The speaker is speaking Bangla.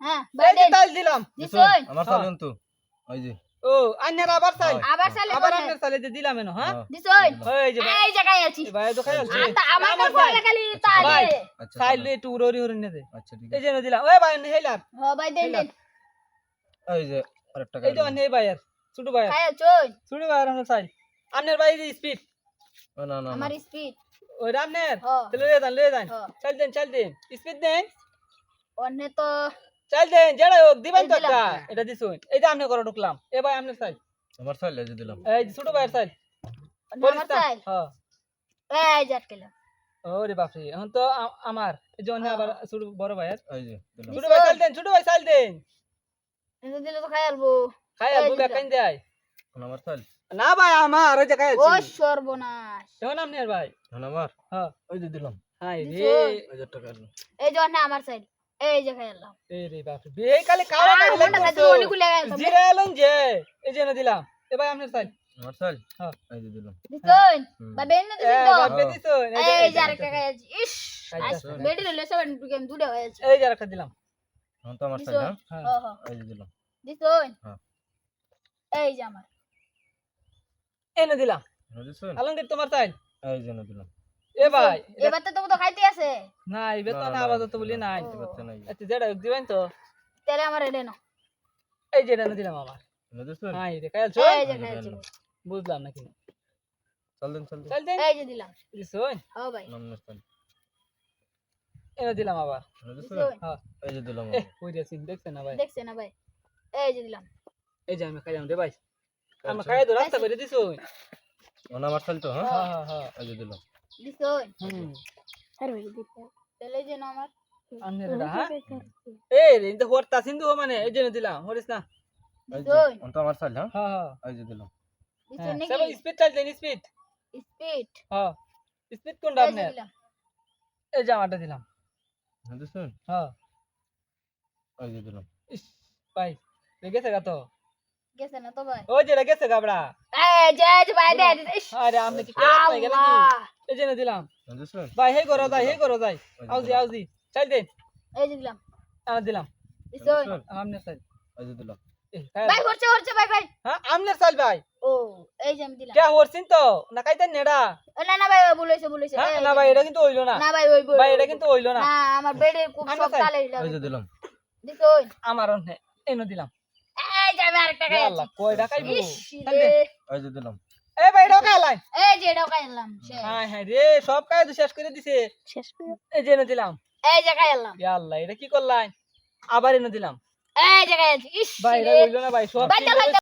হ্যাঁ এই যে বাইরে তাল দিলাম দিছই আমার চালেন তো ওই যে ও আন্নার আবার চাল আবার চালে আবার আপনার চালে যে দিলাম এনো হ্যাঁ দিছই এই যে এই জায়গায় আছি এই ভাই তো খাই আলছি আতা আমার তো পয়লা খালি তালে ভাই আচ্ছা চাইল একটু উড়ি উড়ি নে দে আচ্ছা ঠিক এই আছে যে দিলাম ওই ভাই হেলার হ ভাই দেন দেন ওই যে আরেকটা এই যে নেই ভাইয়ার ছোট ভাইয়ার খায় চই ছোট ভাইয়ার আমরা চাই আপনার ভাই স্পিড না না আমার স্পিড ওই রামনের হ্যাঁ। তাহলে লয়ে যান হ্যাঁ। চাল দেন স্পিড দেন অন্য তো চাল দেন যেটা হোক দিবেন তো এই দিলাম। একটা এটা দিছুন এই যে আপনি করে ঢুকলাম এ ভাই আপনার চাই আমার চালে যে দিলাম এই যে ছোট ভাইয়ার চাই আমার চাই হ্যাঁ এই জাটকেলা ওরে বাপরে এখন তো আমার এই জন্য আবার ছোট বড় ভাইয়ার ওই যে দিলাম ছোট ভাই চাল দেন ছোট ভাই চাল দেন এটা দিলে তো খাই আলবো খাই এই আর যে বুকা কান দেয় আমার চাল না ভাই আমার ওই যে খাই ও আলছি সর্বনাশ এখন আপনার ভাই আমার হ্যাঁ ওই যে দিলাম হাই রে দিছুন। 1000 টাকা এই জন্য আমার চাই এই যে খাই আললাম এই রে বাপরে বে কালে খাওয়া মনটা খাইতে মনে খুলে গেল জিরা এলন যে এই যে দিলাম এ ভাই আপনার চাই আমার চাল হ্যাঁ এই যে দিলাম দিছই বা বেন না এ দিছই তো বাপরে দিছুন এই যে আরেকটা খাই আছি ইস খাইতাছে। বেডি লইলে সেভেন গেম দুটো হয়ে আছে এই যে একটা দিলাম এখন তো আমার চাল দিছই হ্যাঁ হ্যাঁ হ হ এই যে দিলাম দিছই হ্যাঁ। এই যে আমার এনে দিলাম বুঝছেন আলমগীর তোমার চাই এই যে দিলাম এ ভাই এবার তো তো খাইতে আছে না এবে তো না, না না, আপাতত বলি নাই ও। বাচ্চা নাই আচ্ছা যেটা হোক দিবেন তো তাহলে আমার এটা নাও এই যে এনে দিলাম আমার বুঝছেন হাই রে খাইল এই যে খাই আছি বুঝলাম নাকি চাল দেন চাল দেন চাল দেন এই যে দিলাম দিছুন হ্যাঁ ভাই নাম চাল এনে দিলাম আবার বুঝছেন দিছই হ্যাঁ এই যে দিলাম এ কই দিয়েছি দেখছেন না ভাই দেখছে না ভাই এই যে দিলাম এই যে আমি খাইলাম রে ভাই আমার খাইয়া তো রাস্তা করে দিছুন আমার চাল তো হ্যাঁ হ্যাঁ হ্যাঁ হ্যাঁ দিছই এই যে দিলাম হুম আরে ভাই দিতে তাহলে এই যে নাও আমার আমনে রে হ্যাঁ এই রে ইন্দা হরতা সিন্ধু মানে এই যে দিলাম হরিস না এই যে দিছই এখন তো আমার চাল হ্যাঁ হ্যাঁ হ্যাঁ এই যে দিলাম দিছই নাকি সবাই স্পিড চাল দেন স্পিড স্পিড হ্যাঁ স্পিড কোনটা এই যে আপনার দিলাম এই যে আমারটা দিলাম বুঝছেন হ্যাঁ এই যে দিলাম ইস ভাই গেছে গা তো গেছে না তো ভাই ওই যে গেছে গাবড়া এই যে ভাই দে দিতে ইস আরে আপনি কি ক্লাস পাই গেল কি আল্লাহ এই যে দিলাম বুঝছেন ভাই হে করো যাই আউজি চাল দেন এই যে দিলাম আমি দিলাম দিছই আমনে চাল এই যে দিলাম ভাই হরছে ভাই ভাই হ্যাঁ আমনে চাল ভাই ও এই যে আমি দিলাম কে হরছিন তো না কাইতেন নেড়া না না ভাই বলেছে হ্যাঁ এই না যে ভাই এটা দিলাম। কিন্তু হইলো না না ভাই ওই ভাই এটা কিন্তু হইলো না না আমার বেডে খুব আমরা সব চাই। তালে এই যে দিলাম দিছই আমার অনে এনো দিলাম এই যে আমি আরেকটা খাই আল্লাহ কই ডাকাইবো ইস চাল রে দে। এই যে দিলাম এ ভাই এটাও খাইলাই এই যে এটাও খাইলাম শেষ হ্যাঁ হ্যাঁ রে সব কাজ তো শেষ করে দিছে শেষ করে এই যে এনে দিলাম এই যে খাইলাম ইয়া আল্লাহ এটা কি করলাই আবার এনে দিলাম এই যে খাইছি ইস ভাই এটা রে হইলো না ভাই সব ভাই, চিন্তা ভাই,